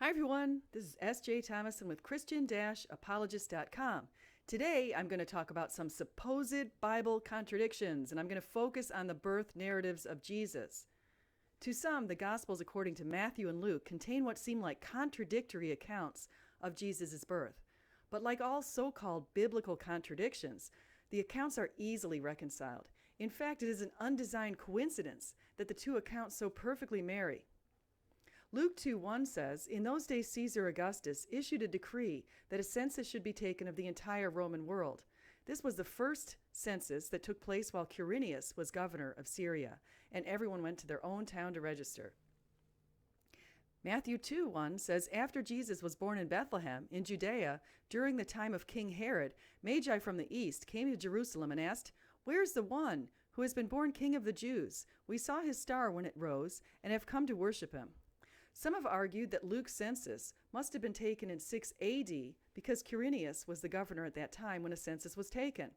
Hi everyone, this is S.J. Thomason with Christian-Apologist.com. Today I'm going to talk about some supposed Bible contradictions, and I'm going to focus on the birth narratives of Jesus. To some, the Gospels according to Matthew and Luke contain what seem like contradictory accounts of Jesus' birth. But like all so-called biblical contradictions, the accounts are easily reconciled. In fact, it is an undesigned coincidence that the two accounts so perfectly marry. Luke 2:1 says, "In those days Caesar Augustus issued a decree that a census should be taken of the entire Roman world. This was the first census that took place while Quirinius was governor of Syria, and everyone went to their own town to register." Matthew 2:1 says, "After Jesus was born in Bethlehem, in Judea, during the time of King Herod, Magi from the east came to Jerusalem and asked, 'Where is the one who has been born King of the Jews? We saw his star when it rose and have come to worship him.'" Some have argued that Luke's census must have been taken in 6 AD because Quirinius was the governor at that time when a census was taken.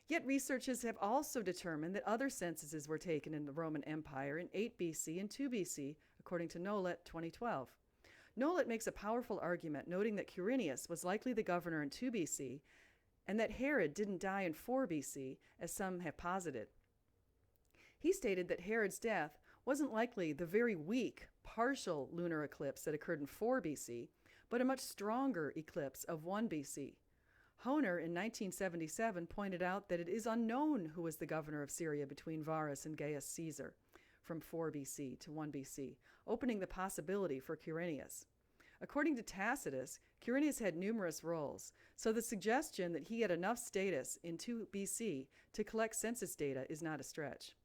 Yet researchers have also determined that other censuses were taken in the Roman Empire in 8 BC and 2 BC, according to Nolet 2012. Nolet makes a powerful argument, noting that Quirinius was likely the governor in 2 BC and that Herod didn't die in 4 BC, as some have posited. He stated that Herod's death wasn't likely the very weak, partial lunar eclipse that occurred in 4 BC, but a much stronger eclipse of 1 BC. Honer in 1977 pointed out that it is unknown who was the governor of Syria between Varus and Gaius Caesar from 4 BC to 1 BC, opening the possibility for Quirinius. According to Tacitus, Quirinius had numerous roles, so the suggestion that he had enough status in 2 BC to collect census data is not a stretch.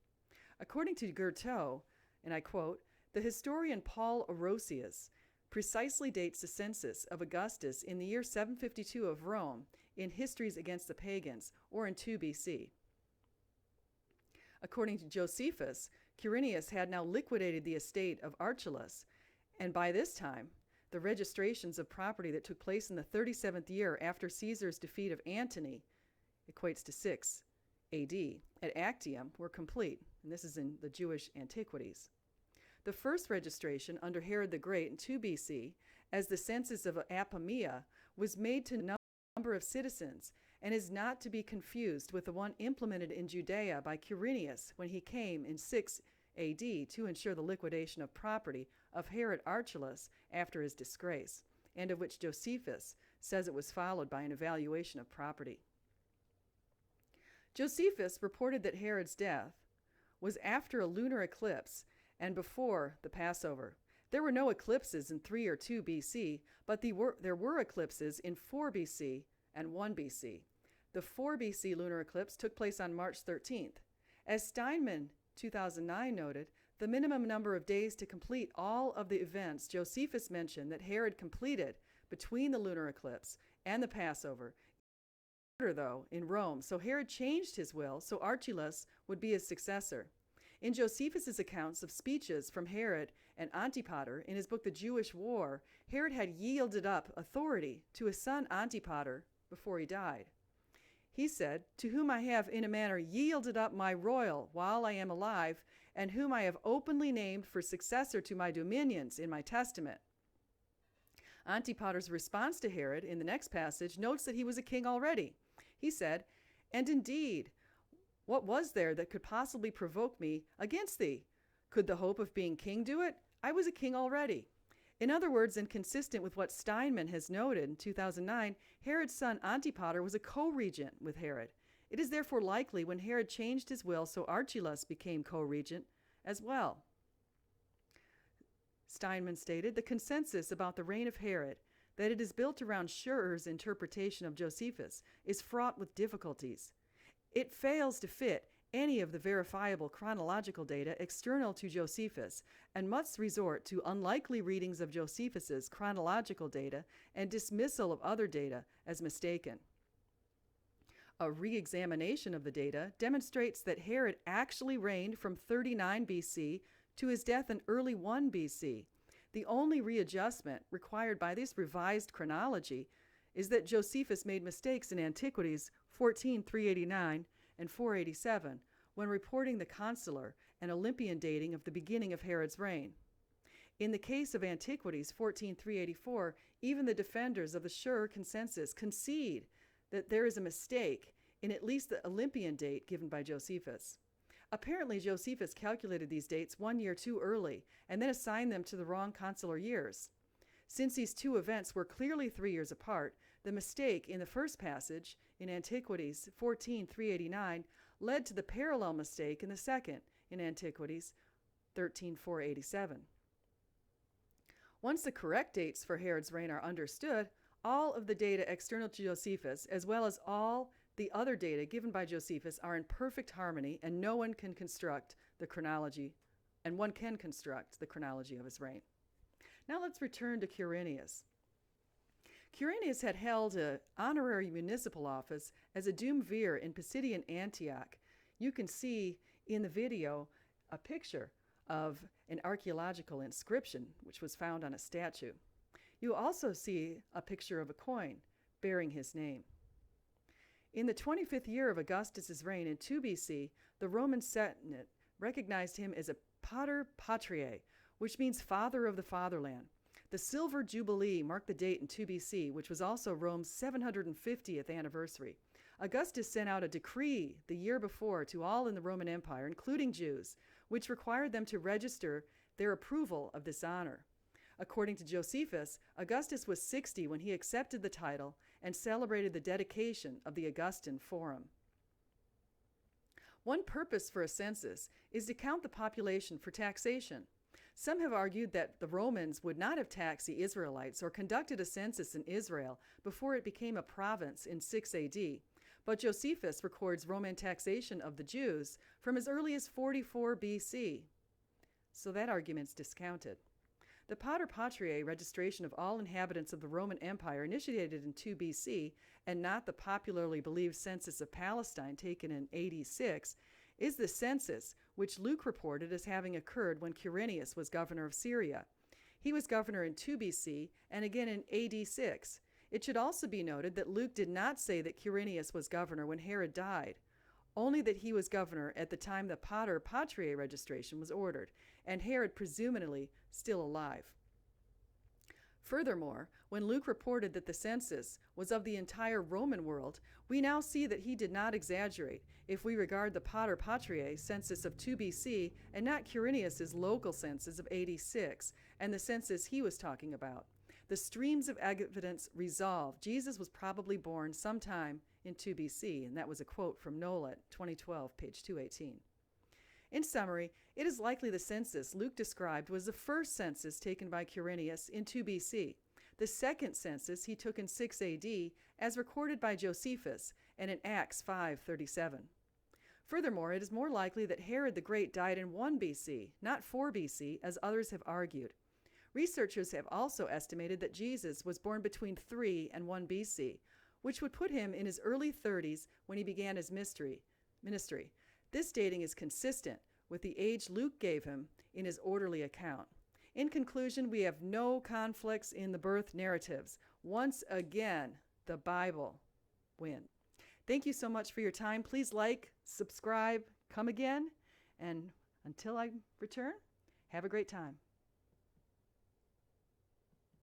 According to Goethe, and I quote, "The historian Paul Orosius precisely dates the census of Augustus in the year 752 of Rome in Histories Against the Pagans, or in 2 BC. According to Josephus, Quirinius had now liquidated the estate of Archelaus, and by this time, the registrations of property that took place in the 37th year after Caesar's defeat of Antony, equates to 6 AD, at Actium were complete, and this is in the Jewish Antiquities. The first registration under Herod the Great in 2 BC, as the census of Apamea, was made to number of citizens and is not to be confused with the one implemented in Judea by Quirinius when he came in 6 AD to ensure the liquidation of property of Herod Archelaus after his disgrace, and of which Josephus says it was followed by an evaluation of property. Josephus reported that Herod's death was after a lunar eclipse and before the Passover. There were no eclipses in 3 or 2 BC, but there were eclipses in 4 BC and 1 BC. The 4 BC lunar eclipse took place on March 13th. As Steinman 2009 noted, the minimum number of days to complete all of the events Josephus mentioned that Herod completed between the lunar eclipse and the Passover, though, in Rome, so Herod changed his will so Archelaus would be his successor. In Josephus's accounts of speeches from Herod and Antipater in his book The Jewish War, Herod had yielded up authority to his son Antipater before he died. He said, "To whom I have in a manner yielded up my royal while I am alive, and whom I have openly named for successor to my dominions in my testament." Antipater's response to Herod in the next passage notes that he was a king already. He said, "And indeed, what was there that could possibly provoke me against thee? Could the hope of being king do it? I was a king already." In other words, and consistent with what Steinman has noted in 2009, Herod's son Antipater was a co-regent with Herod. It is therefore likely when Herod changed his will so Archelaus became co-regent as well. Steinman stated, "The consensus about the reign of Herod, that it is built around Schur's interpretation of Josephus, is fraught with difficulties. It fails to fit any of the verifiable chronological data external to Josephus and must resort to unlikely readings of Josephus's chronological data and dismissal of other data as mistaken. A re-examination of the data demonstrates that Herod actually reigned from 39 BC to his death in early 1 BC. The only readjustment required by this revised chronology is that Josephus made mistakes in Antiquities 14:389 and 487 when reporting the consular and Olympian dating of the beginning of Herod's reign. In the case of Antiquities 14:384, even the defenders of the sure consensus concede that there is a mistake in at least the Olympian date given by Josephus. Apparently, Josephus calculated these dates 1 year too early and then assigned them to the wrong consular years. Since these two events were clearly 3 years apart, the mistake in the first passage in Antiquities 14:389 led to the parallel mistake in the second in Antiquities 13:487. Once the correct dates for Herod's reign are understood, all of the data external to Josephus, as well as all the other data given by Josephus, are in perfect harmony, and one can construct the chronology of his reign. Now let's return to Quirinius. Quirinius had held an honorary municipal office as a duumvir in Pisidian Antioch. You can see in the video a picture of an archaeological inscription which was found on a statue. You also see a picture of a coin bearing his name. In the 25th year of Augustus's reign in 2 BC, the Roman Senate recognized him as a pater patriae, which means father of the fatherland. The Silver Jubilee marked the date in 2 BC, which was also Rome's 750th anniversary. Augustus sent out a decree the year before to all in the Roman Empire, including Jews, which required them to register their approval of this honor. According to Josephus, Augustus was 60 when he accepted the title and celebrated the dedication of the Augustan Forum. One purpose for a census is to count the population for taxation. Some have argued that the Romans would not have taxed the Israelites or conducted a census in Israel before it became a province in 6 AD, but Josephus records Roman taxation of the Jews from as early as 44 BC, so that argument's discounted. The Pater Patriae registration of all inhabitants of the Roman Empire initiated in 2 BC, and not the popularly believed census of Palestine taken in AD 6, is the census which Luke reported as having occurred when Quirinius was governor of Syria. He was governor in 2 BC and again in AD 6. It should also be noted that Luke did not say that Quirinius was governor when Herod died, only that he was governor at the time the Pater Patriae registration was ordered, and Herod presumably still alive. Furthermore, when Luke reported that the census was of the entire Roman world, we now see that he did not exaggerate if we regard the Pater Patriae census of 2 BC and not Quirinius's local census of AD 6 and the census he was talking about. The streams of evidence resolve Jesus was probably born sometime in 2 BC, and that was a quote from Nolet, 2012, page 218. In summary, it is likely the census Luke described was the first census taken by Quirinius in 2 BC, the second census he took in 6 AD, as recorded by Josephus and in Acts 5:37. Furthermore, it is more likely that Herod the Great died in 1 BC, not 4 BC, as others have argued. Researchers have also estimated that Jesus was born between 3 and 1 BC, which would put him in his early 30s when he began his ministry. This dating is consistent with the age Luke gave him in his orderly account. In conclusion, we have no conflicts in the birth narratives. Once again, the Bible wins. Thank you so much for your time. Please like, subscribe, come again, and until I return, have a great time.